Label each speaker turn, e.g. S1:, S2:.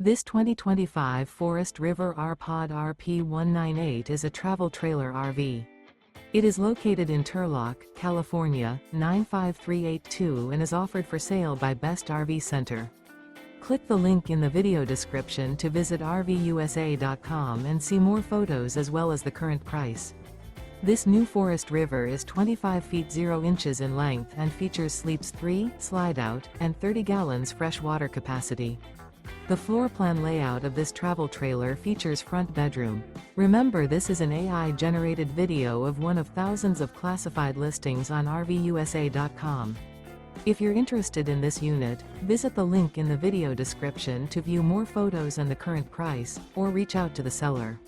S1: This 2025 Forest River R-Pod RP198 is a travel trailer RV. It is located in Turlock, California, 95382 and is offered for sale by Best RV Center. Click the link in the video description to visit RVUSA.com and see more photos as well as the current price. This new Forest River is 25 feet 0 inches in length and features sleeps 3, Slideout, and 30 gallons fresh water capacity. The floor plan layout of this travel trailer features front bedroom. Remember, this is an AI-generated video of one of thousands of classified listings on RVUSA.com. If you're interested in this unit, visit the link in the video description to view more photos and the current price, or reach out to the seller.